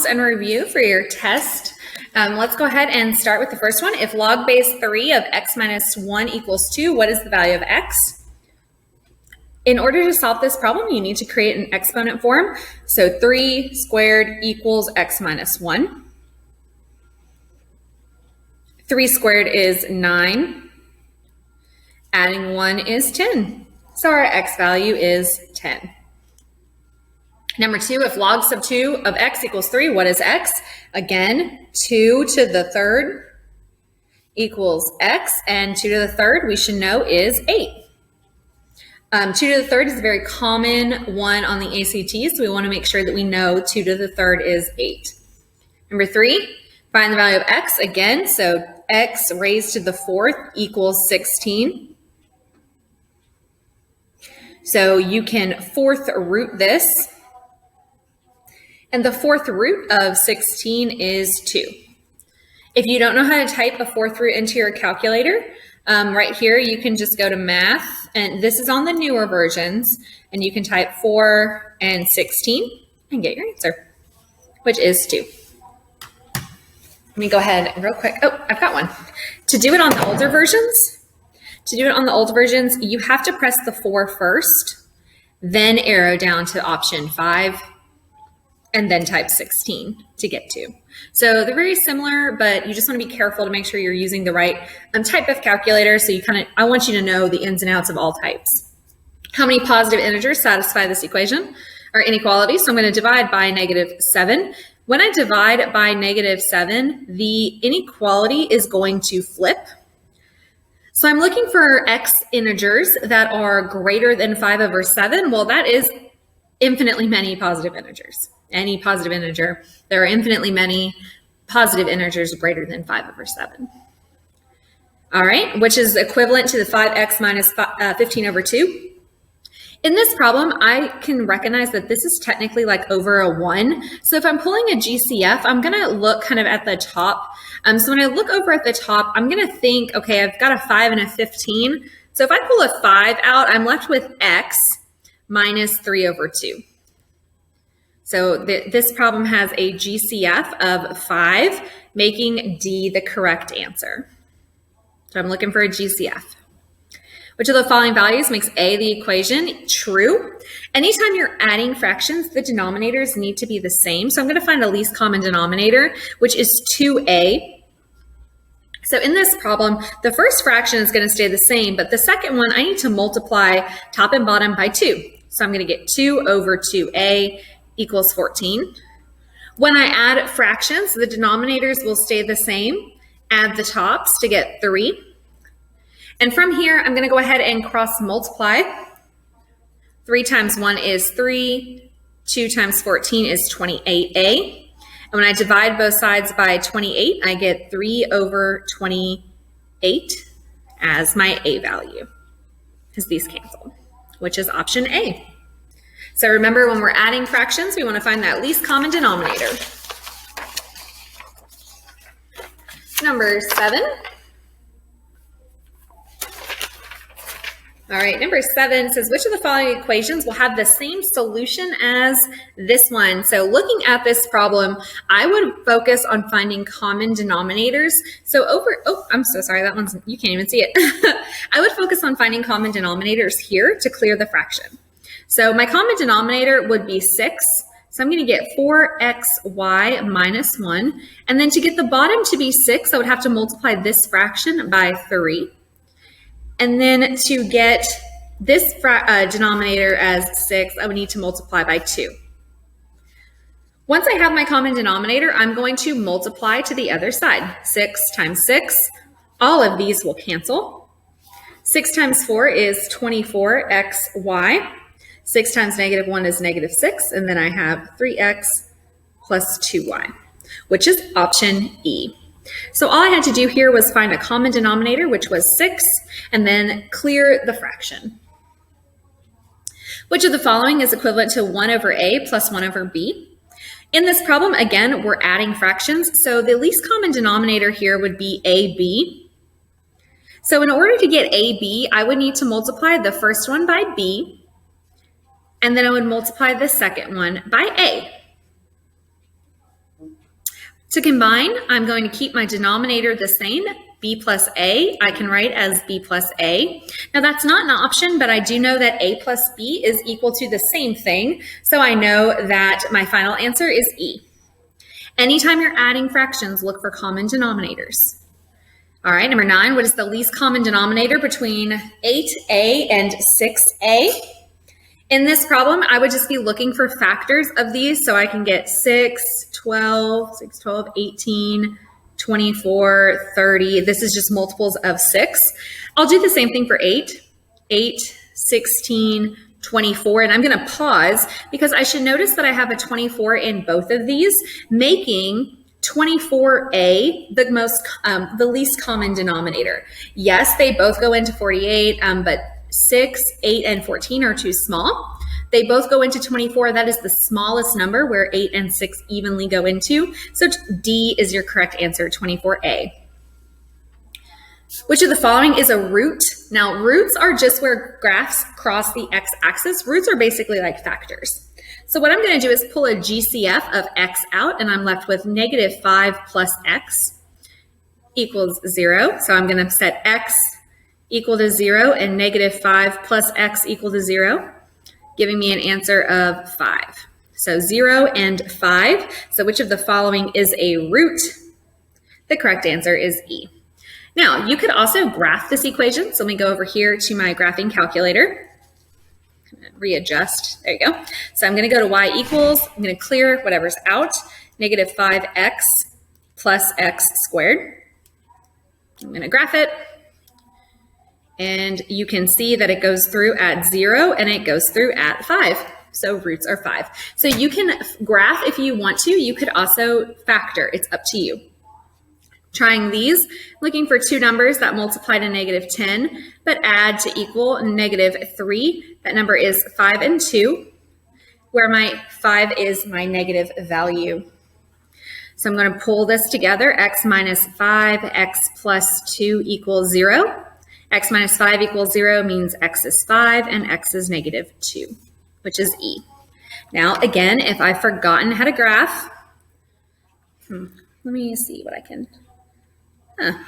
and review for your test. Let's go ahead and start with the first one. If log base 3 of x minus 1 equals 2, what is the value of x? In order to solve this problem, you need to create an exponent form. So 3 squared equals x minus 1. 3 squared is 9. Adding 1 is 10. So our x value is 10. Number 2, if log sub 2 of x equals 3, what is x? Again, 2 to the third equals x, and 2 to the third we should know is 8. 2 to the third is a very common one on the ACT, so we want to make sure that we know 2 to the third is 8. Number 3, find the value of x again, so x raised to the fourth equals 16. So you can fourth root this. And the fourth root of 16 is 2. If you don't know how to type a fourth root into your calculator, right here you can just go to math, and this is on the newer versions, and you can type 4 and 16 and get your answer, which is 2. Let me go ahead and real quick. Oh, I've got one. To do it on the older versions, you have to press the 4 first, then arrow down to option 5, and then type 16 to get to. So they're very similar, but you just want to be careful to make sure you're using the right type of calculator. So I want you to know the ins and outs of all types. How many positive integers satisfy this equation or inequality? So I'm going to divide by -7. When I divide by -7, the inequality is going to flip. So I'm looking for x integers that are greater than 5/7. Well, that is infinitely many positive integers. Any positive integer, there are infinitely many positive integers greater than 5/7. All right, which is equivalent to the 5x minus 15/2. In this problem, I can recognize that this is technically like over a 1. So if I'm pulling a GCF, I'm going to look kind of at the top. So when I look over at the top, I'm going to think, okay, I've got a 5 and a 15. So if I pull a 5 out, I'm left with x minus 3/2. So this problem has a GCF of 5, making D the correct answer. So I'm looking for a GCF. Which of the following values makes A the equation true? Anytime you're adding fractions, the denominators need to be the same. So I'm going to find the least common denominator, which is 2A. So in this problem, the first fraction is going to stay the same, but the second one, I need to multiply top and bottom by 2. So I'm going to get 2 over 2A equals 14. When I add fractions, the denominators will stay the same. Add the tops to get 3. And from here, I'm going to go ahead and cross multiply. 3 times 1 is 3. 2 times 14 is 28A. And when I divide both sides by 28, I get 3 over 28 as my A value, because these cancel, which is option A. So remember, when we're adding fractions, we want to find that least common denominator. Number 7. All right, number 7 says, which of the following equations will have the same solution as this one? So looking at this problem, I would focus on finding common denominators. So I'm so sorry, that one's, you can't even see it. I would focus on finding common denominators here to clear the fraction. So my common denominator would be 6. So I'm going to get 4xy minus 1. And then to get the bottom to be 6, I would have to multiply this fraction by 3. And then to get this denominator as 6, I would need to multiply by 2. Once I have my common denominator, I'm going to multiply to the other side. 6 times 6, all of these will cancel. 6 times 4 is 24xy. 6 times -1 is -6, and then I have 3x plus 2y, which is option E. So all I had to do here was find a common denominator, which was 6, and then clear the fraction. Which of the following is equivalent to 1 over A plus 1 over B? In this problem, again, we're adding fractions, so the least common denominator here would be AB. So in order to get AB, I would need to multiply the first one by B, and then I would multiply the second one by A. To combine, I'm going to keep my denominator the same. B plus A, I can write as B plus A. Now that's not an option, but I do know that A plus B is equal to the same thing, so I know that my final answer is E. Anytime you're adding fractions, look for common denominators. All right, number 9, what is the least common denominator between 8A and 6A? In this problem, I would just be looking for factors of these, so I can get 6, 12, 18, 24, 30. This is just multiples of 6. I'll do the same thing for 8, 16, 24, and I'm going to pause because I should notice that I have a 24 in both of these, making 24A the least common denominator. Yes, they both go into 48, but 6, 8, and 14 are too small. They both go into 24. That is the smallest number where 8 and 6 evenly go into. So D is your correct answer, 24A. Which of the following is a root? Now, roots are just where graphs cross the x-axis. Roots are basically like factors. So what I'm going to do is pull a GCF of x out, and I'm left with negative 5 plus x equals 0. So I'm going to set x equal to 0 and negative 5 plus x equal to 0, giving me an answer of 5. So 0 and 5. So which of the following is a root? The correct answer is E. Now, you could also graph this equation. So let me go over here to my graphing calculator. Readjust. There you go. So I'm going to go to y equals, I'm going to clear whatever's out, negative 5x plus x squared. I'm going to graph it. And you can see that it goes through at 0 and it goes through at 5. So roots are 5. So you can graph if you want to. You could also factor. It's up to you. Trying these, looking for two numbers that multiply to negative 10, but add to equal negative 3. That number is 5 and 2, where my 5 is my negative value. So I'm going to pull this together. X minus 5, x plus 2 equals 0. X minus 5 equals 0 means x is 5 and x is negative 2, which is E. Now, again, if I've forgotten how to graph, let me see what I can...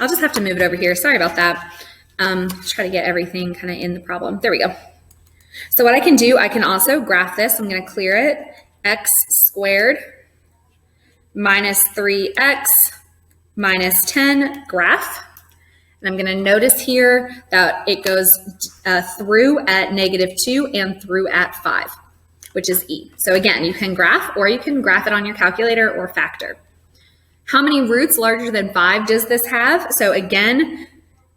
I'll just have to move it over here. Sorry about that. Try to get everything kind of in the problem. There we go. So what I can do, I can also graph this. I'm going to clear it. X squared minus 3x minus 10 graph. And I'm going to notice here that it goes through at negative 2 and through at 5, which is E. So again, you can graph or you can graph it on your calculator or factor. How many roots larger than 5 does this have? So again,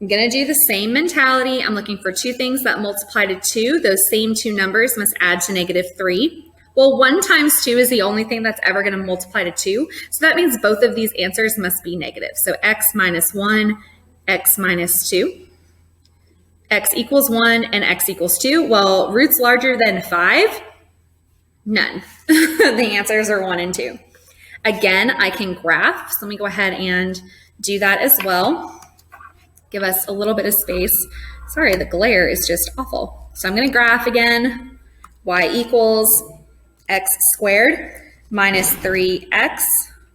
I'm going to do the same mentality. I'm looking for two things that multiply to 2. Those same two numbers must add to negative 3. Well, 1 times 2 is the only thing that's ever going to multiply to 2. So that means both of these answers must be negative. So x minus 1, x minus 2. X equals 1 and x equals 2. Well, roots larger than 5? None. The answers are 1 and 2. Again, I can graph. So let me go ahead and do that as well. Give us a little bit of space. Sorry, the glare is just awful. So I'm going to graph again. Y equals x squared minus 3x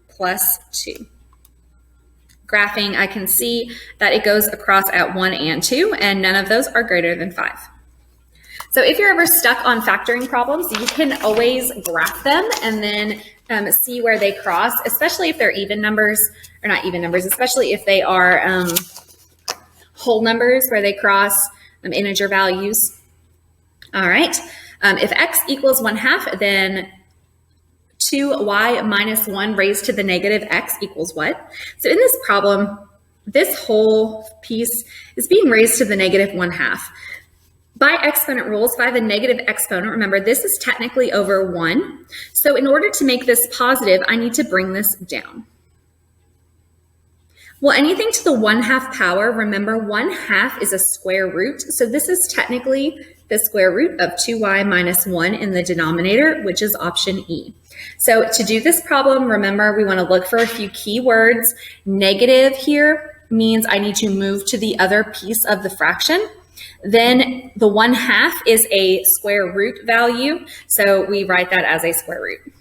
plus 2. Graphing, I can see that it goes across at 1 and 2, and none of those are greater than 5. So if you're ever stuck on factoring problems, you can always graph them and then see where they cross, especially if they're even numbers, or not even numbers, especially if they are whole numbers where they cross integer values. All right, if x equals 1/2, then 2y minus 1 raised to the negative x equals what? So in this problem, this whole piece is being raised to the negative 1/2. By exponent rules, if I have a negative exponent, remember this is technically over 1. So in order to make this positive, I need to bring this down. Well, anything to the 1/2 power, remember 1/2 is a square root. So this is technically the square root of 2y minus 1 in the denominator, which is option E. So to do this problem, remember we want to look for a few key words. Negative here means I need to move to the other piece of the fraction. Then the 1/2 is a square root value, so we write that as a square root.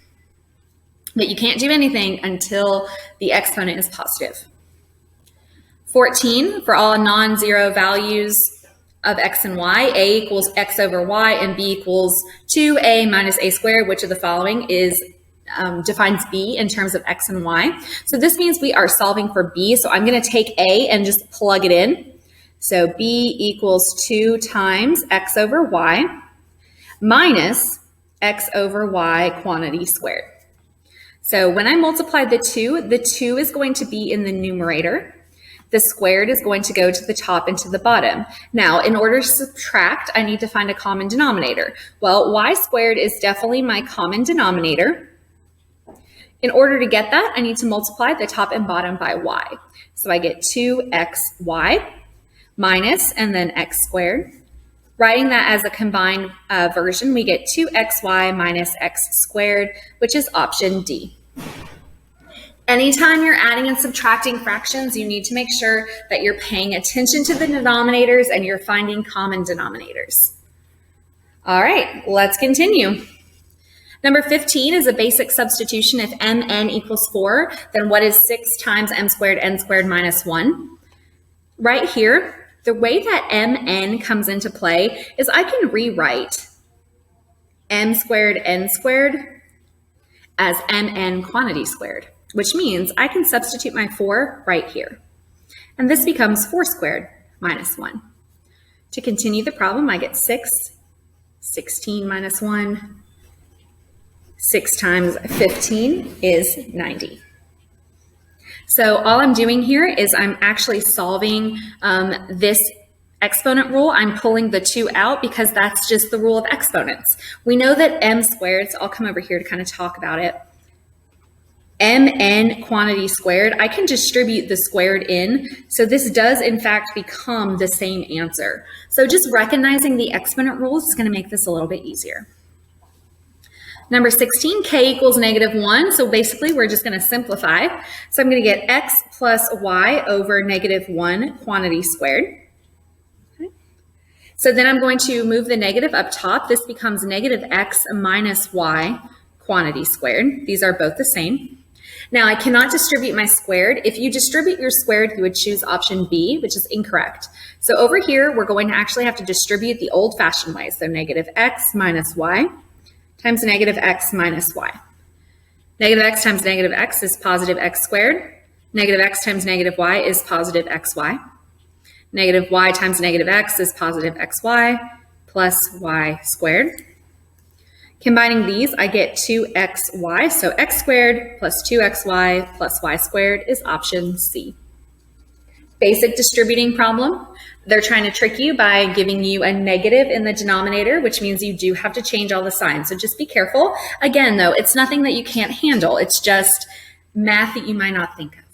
But you can't do anything until the exponent is positive. 14, for all non-zero values of x and y, a equals x over y and b equals 2a minus a squared. Which of the following defines b in terms of x and y? So this means we are solving for b. So I'm going to take a and just plug it in. So b equals 2 times x over y minus x over y quantity squared. So when I multiply the 2 is going to be in the numerator. The squared is going to go to the top and to the bottom. Now, in order to subtract, I need to find a common denominator. Well, y squared is definitely my common denominator. In order to get that, I need to multiply the top and bottom by y. So I get 2xy minus, and then x squared. Writing that as a combined version, we get 2xy minus x squared, which is option D. Anytime you're adding and subtracting fractions, you need to make sure that you're paying attention to the denominators and you're finding common denominators. All right, let's continue. Number 15 is a basic substitution. If mn equals 4, then what is 6 times m squared n squared minus 1? Right here, the way that mn comes into play is I can rewrite m squared n squared as mn quantity squared, which means I can substitute my 4 right here. And this becomes 4 squared minus 1. To continue the problem, I get 6, 16 minus 1. 6 times 15 is 90. So all I'm doing here is I'm actually solving this exponent rule. I'm pulling the 2 out because that's just the rule of exponents. We know that m squared, so I'll come over here to kind of talk about it. mn quantity squared, I can distribute the squared in. So this does in fact become the same answer. So just recognizing the exponent rules is going to make this a little bit easier. Number 16, k equals -1. So basically we're just going to simplify. So I'm going to get x plus y over -1 quantity squared. Okay. So then I'm going to move the negative up top. This becomes -x minus y quantity squared. These are both the same. Now I cannot distribute my squared. If you distribute your squared, you would choose option B, which is incorrect. So over here, we're going to actually have to distribute the old-fashioned way. So -x minus y times -x minus y. -x times -x is positive x squared. -x times -y is positive xy. -y times -x is positive xy plus y squared. Combining these, I get 2xy, so x squared plus 2xy plus y squared is option C. Basic distributing problem. They're trying to trick you by giving you a negative in the denominator, which means you do have to change all the signs. So just be careful. Again, though, it's nothing that you can't handle. It's just math that you might not think of.